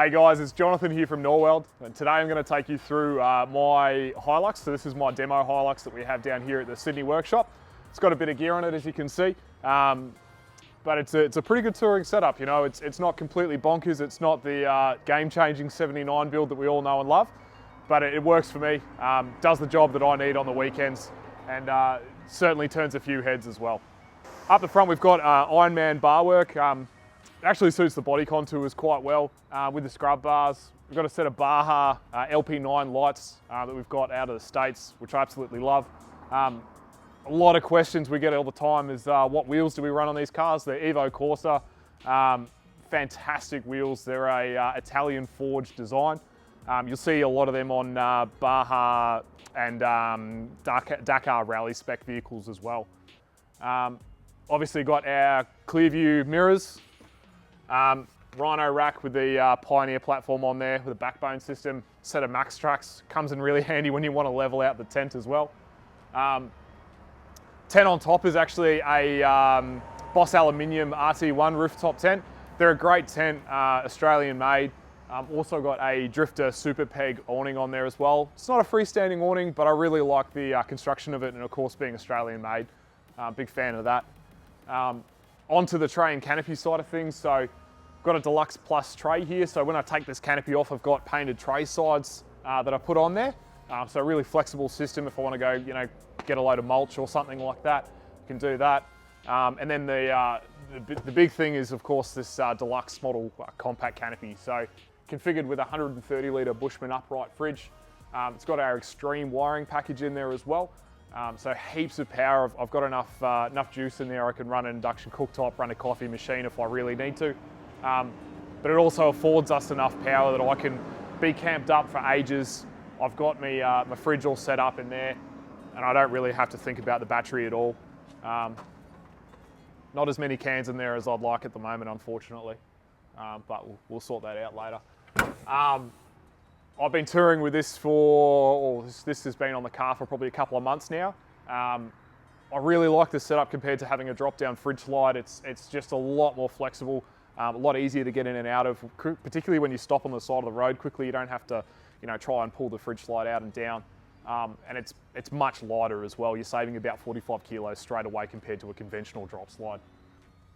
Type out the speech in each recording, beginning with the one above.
Hey guys, it's Jonathan here from Norweld, and today I'm going to take you through my Hilux. So this is my demo Hilux that we have down here at the Sydney workshop. It's got a bit of gear on it, as you can see, but it's a pretty good touring setup. You know, it's not completely bonkers. It's not the game-changing 79 build that we all know and love, but it works for me. Does the job that I need on the weekends, and certainly turns a few heads as well. Up the front, we've got Ironman bar work. Actually suits the body contours quite well with the scrub bars. We've got a set of Baja LP9 lights that we've got out of the States, which I absolutely love. A lot of questions we get all the time is what wheels do we run on these cars? They're Evo Corse, fantastic wheels. They're a Italian forged design. You'll see a lot of them on Baja and Dakar rally spec vehicles as well. Obviously got our clear view mirrors. Rhino-Rack with the Pioneer platform on there with a backbone system. Set of MAXTRAX comes in really handy when you want to level out the tent as well. Tent on top is actually a Boss Aluminium RT1 rooftop tent. They're a great tent, Australian made. Also got a Drifter Super Peg awning on there as well. It's not a freestanding awning, but I really like the construction of it, and of course being Australian made. Big fan of that. Onto the tray and canopy side of things. So got a Deluxe Plus tray here. So when I take this canopy off, I've got painted tray sides that I put on there. So a really flexible system if I want to go, you know, get a load of mulch or something like that, you can do that. And then the big thing is, of course, this deluxe model compact canopy. So configured with a 130 litre Bushman upright fridge. It's got our Extreme wiring package in there as well. So heaps of power. I've got enough juice in there. I can run an induction cooktop, run a coffee machine if I really need to. But it also affords us enough power that I can be camped up for ages. I've got my fridge all set up in there, and I don't really have to think about the battery at all. Not as many cans in there as I'd like at the moment, unfortunately, but we'll sort that out later. I've been touring with this this has been on the car for probably a couple of months now. I really like this setup compared to having a drop-down fridge slide. It's just a lot more flexible, a lot easier to get in and out of, particularly when you stop on the side of the road quickly. You don't have to, you know, try and pull the fridge slide out and down. And it's much lighter as well. You're saving about 45 kilos straight away compared to a conventional drop slide.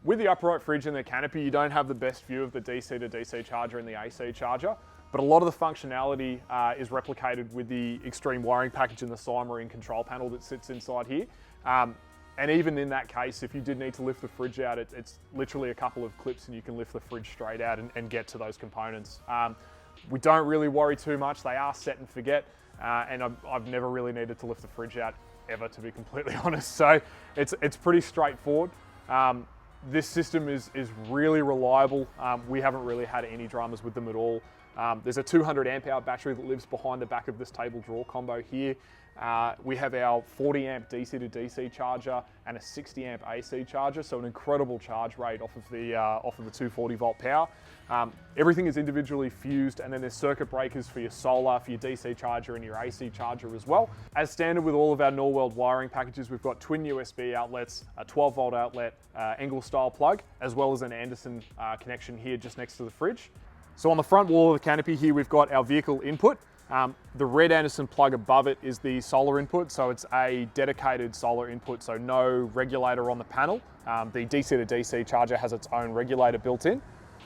With the upright fridge and the canopy, you don't have the best view of the DC to DC charger and the AC charger, but a lot of the functionality is replicated with the Extreme wiring package and the SideMarine control panel that sits inside here. And even in that case, if you did need to lift the fridge out, it's literally a couple of clips and you can lift the fridge straight out and get to those components. We don't really worry too much. They are set and forget, and I've never really needed to lift the fridge out ever, to be completely honest. So it's pretty straightforward. This system is really reliable. We haven't really had any dramas with them at all. There's a 200 amp hour battery that lives behind the back of this table drawer combo here. We have our 40 amp DC to DC charger and a 60 amp AC charger, so an incredible charge rate off of the 240 volt power. Everything is individually fused, and then there's circuit breakers for your solar, for your DC charger and your AC charger as well. As standard with all of our Norweld wiring packages, we've got twin USB outlets, a 12 volt outlet, Engel style plug, as well as an Anderson connection here just next to the fridge. So on the front wall of the canopy here, we've got our vehicle input. The red Anderson plug above it is the solar input, so it's a dedicated solar input, so no regulator on the panel. The DC to DC charger has its own regulator built in.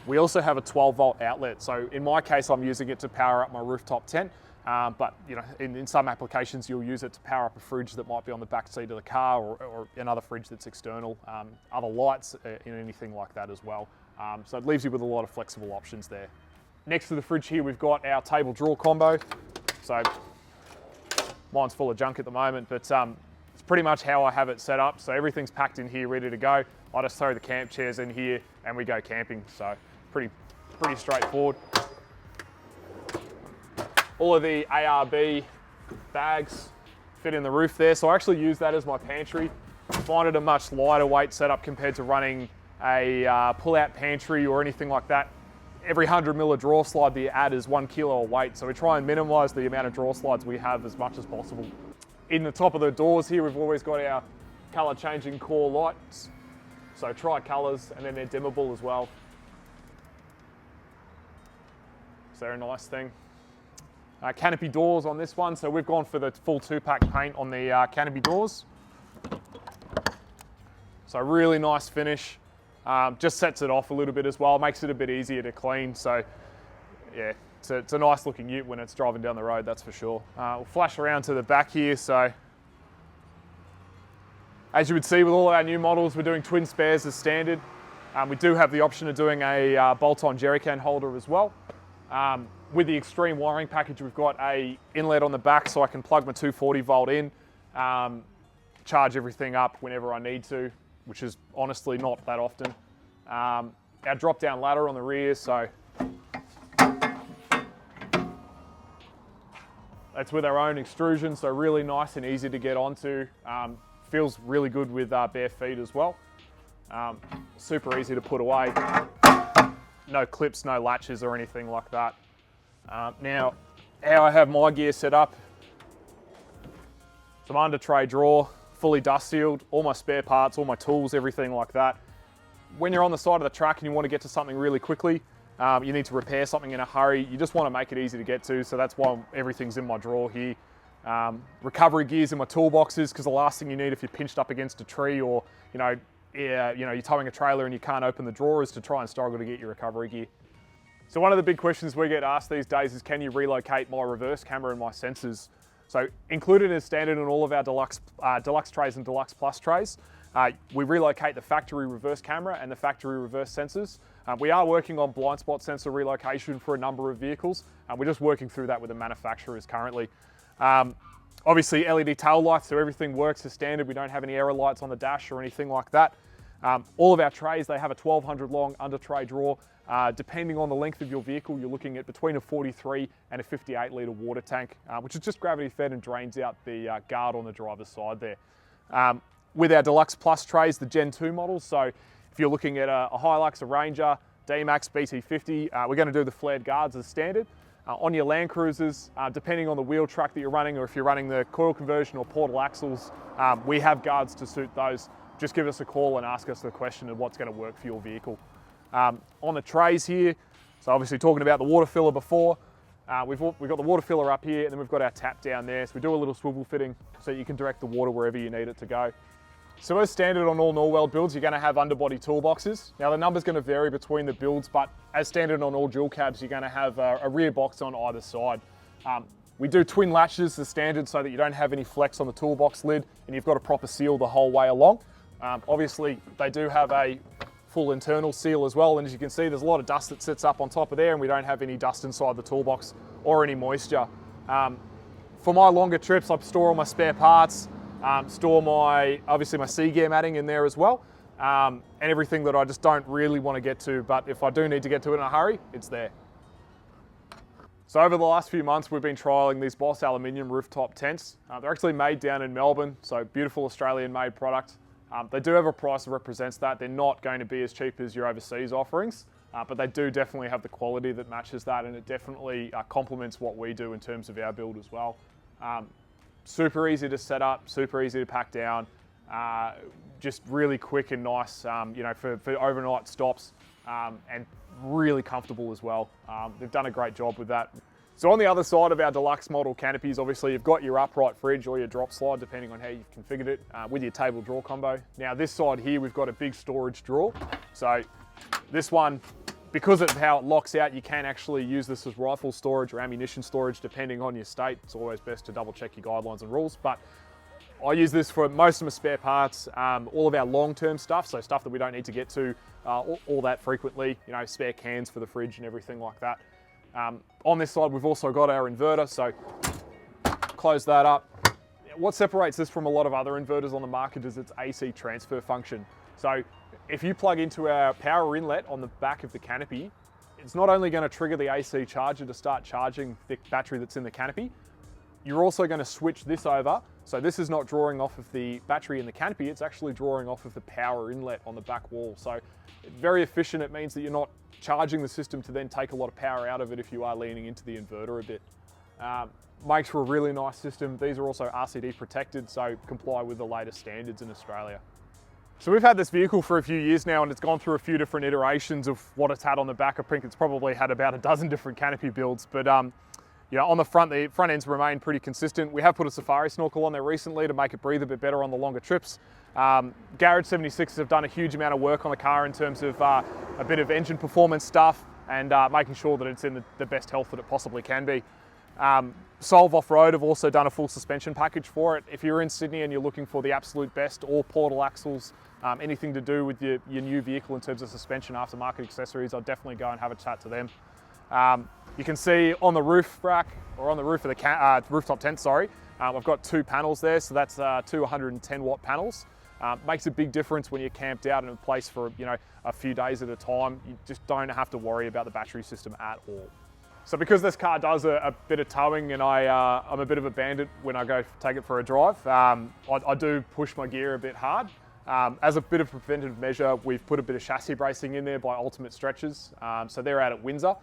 We also have a 12 volt outlet, so in my case I'm using it to power up my rooftop tent, but you know, in some applications you'll use it to power up a fridge that might be on the back seat of the car, or another fridge that's external, other lights, anything like that as well. So it leaves you with a lot of flexible options there. Next to the fridge here, we've got our table drawer combo. So mine's full of junk at the moment, but it's pretty much how I have it set up. So everything's packed in here, ready to go. I just throw the camp chairs in here and we go camping. So pretty straightforward. All of the ARB bags fit in the roof there. So I actually use that as my pantry. I find it a much lighter weight setup compared to running a pull-out pantry or anything like that. Every 100 mil of drawer slide that you add is 1 kilo of weight, so we try and minimise the amount of drawer slides we have as much as possible. In the top of the doors here, we've always got our colour changing core lights, so tri-colours, and then they're dimmable as well. so they're a nice thing. Canopy doors on this one, so we've gone for the full 2-pack paint on the canopy doors. So really nice finish. Just sets it off a little bit as well, makes it a bit easier to clean. So yeah, it's a nice looking ute when it's driving down the road, that's for sure. We'll flash around to the back here. So as you would see with all of our new models, we're doing twin spares as standard. We do have the option of doing a bolt-on jerry can holder as well. With the Extreme wiring package, we've got a inlet on the back so I can plug my 240 volt in, charge everything up whenever I need to, which is honestly not that often. Our drop down ladder on the rear, so that's with our own extrusion, so really nice and easy to get onto. Feels really good with bare feet as well. Super easy to put away. No clips, no latches or anything like that. Now, how I have my gear set up, some under tray drawer, fully dust sealed, all my spare parts, all my tools, everything like that. When you're on the side of the track and you want to get to something really quickly, you need to repair something in a hurry, you just want to make it easy to get to, so that's why everything's in my drawer here. Recovery gears in my toolboxes, because the last thing you need if you're pinched up against a tree or you're towing a trailer and you can't open the drawer is to try and struggle to get your recovery gear. So one of the big questions we get asked these days is, can you relocate my reverse camera and my sensors? So included as standard in all of our deluxe trays and deluxe plus trays, we relocate the factory reverse camera and the factory reverse sensors. We are working on blind spot sensor relocation for a number of vehicles. We're just working through that with the manufacturers currently. Obviously LED tail lights, so everything works as standard. We don't have any error lights on the dash or anything like that. All of our trays, they have a 1200 long under tray drawer. Depending on the length of your vehicle, you're looking at between a 43 and a 58 litre water tank, which is just gravity fed and drains out the guard on the driver's side there. With our Deluxe Plus trays, the Gen 2 models, so if you're looking at a Hilux, a Ranger, D-Max, BT50, we're going to do the flared guards as standard. On your Land Cruisers, depending on the wheel track that you're running, or if you're running the coil conversion or portal axles, we have guards to suit those. Just give us a call and ask us the question of what's going to work for your vehicle. On the trays here, so obviously talking about the water filler before, we've got the water filler up here, and then we've got our tap down there. So we do a little swivel fitting so you can direct the water wherever you need it to go. So as standard on all Norwell builds, you're going to have underbody toolboxes. Now the number's going to vary between the builds, but as standard on all dual cabs, you're going to have a rear box on either side. We do twin latches as standard so that you don't have any flex on the toolbox lid, and you've got a proper seal the whole way along. Obviously, they do have a full internal seal as well, and as you can see, there's a lot of dust that sits up on top of there, and we don't have any dust inside the toolbox or any moisture. For my longer trips, I store all my spare parts, store obviously my sea gear matting in there as well, and everything that I just don't really want to get to, but if I do need to get to it in a hurry, it's there. So over the last few months, we've been trialing these Boss Aluminium rooftop tents. They're actually made down in Melbourne, so beautiful Australian made product. They do have a price that represents that. They're not going to be as cheap as your overseas offerings, but they do definitely have the quality that matches that, and it definitely complements what we do in terms of our build as well. Super easy to set up, super easy to pack down, just really quick and nice, for overnight stops, and really comfortable as well. They've done a great job with that. So on the other side of our deluxe model canopies, obviously you've got your upright fridge or your drop slide, depending on how you've configured it, with your table drawer combo. Now this side here, we've got a big storage drawer. So this one, because of how it locks out, you can actually use this as rifle storage or ammunition storage, depending on your state. It's always best to double check your guidelines and rules, but I use this for most of my spare parts, all of our long-term stuff, so stuff that we don't need to get to all that frequently, spare cans for the fridge and everything like that. On this side, we've also got our inverter, so close that up. What separates this from a lot of other inverters on the market is its AC transfer function. So if you plug into our power inlet on the back of the canopy, it's not only going to trigger the AC charger to start charging the battery that's in the canopy, you're also going to switch this over. So this is not drawing off of the battery in the canopy, it's actually drawing off of the power inlet on the back wall. So it's very efficient. It means that you're not charging the system to then take a lot of power out of it if you are leaning into the inverter a bit. Makes for a really nice system. These are also RCD protected, so comply with the latest standards in Australia. So we've had this vehicle for a few years now, and it's gone through a few different iterations of what it's had on the back. I think it's probably had about a dozen different Canopy builds, but you know, on the front ends remain pretty consistent. We have put a Safari snorkel on there recently to make it breathe a bit better on the longer trips. Garage 76s have done a huge amount of work on the car in terms of a bit of engine performance stuff and making sure that it's in the best health that it possibly can be. Solve Offroad have also done a full suspension package for it. If you're in Sydney and you're looking for the absolute best, all portal axles, anything to do with your new vehicle in terms of suspension, aftermarket accessories, I'll definitely go and have a chat to them. You can see on the roof rack, or on the roof of the rooftop tent, sorry, I've got 2 panels there, so that's 2 110 watt panels. Makes a big difference when you're camped out in a place for, you know, a few days at a time. You just don't have to worry about the battery system at all. So because this car does a bit of towing, and I'm a bit of a bandit when I go take it for a drive, I do push my gear a bit hard. As a bit of preventative measure, we've put a bit of chassis bracing in there by Ultimate Stretchers. So they're out at Windsor.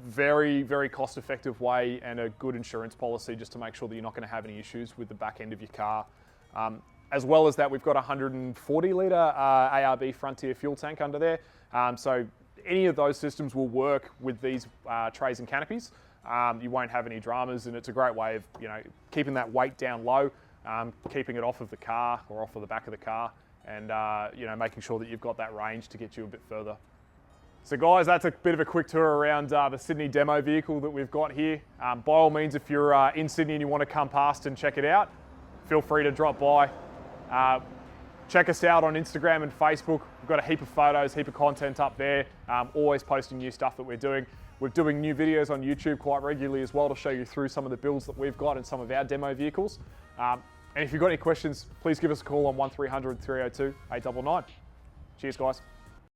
Very, very cost-effective way and a good insurance policy just to make sure that you're not going to have any issues with the back end of your car. As well as that, we've got a 140 litre ARB Frontier fuel tank under there. So any of those systems will work with these trays and canopies. You won't have any dramas, and it's a great way of, you know, keeping that weight down low, keeping it off of the car or off of the back of the car, and you know, making sure that you've got that range to get you a bit further. So guys, that's a bit of a quick tour around the Sydney demo vehicle that we've got here. By all means, if you're in Sydney and you want to come past and check it out, feel free to drop by. Check us out on Instagram and Facebook. We've got a heap of photos, heap of content up there, always posting new stuff that we're doing. We're doing new videos on YouTube quite regularly as well to show you through some of the builds that we've got and some of our demo vehicles. And if you've got any questions, please give us a call on 1300 302 899. Cheers guys.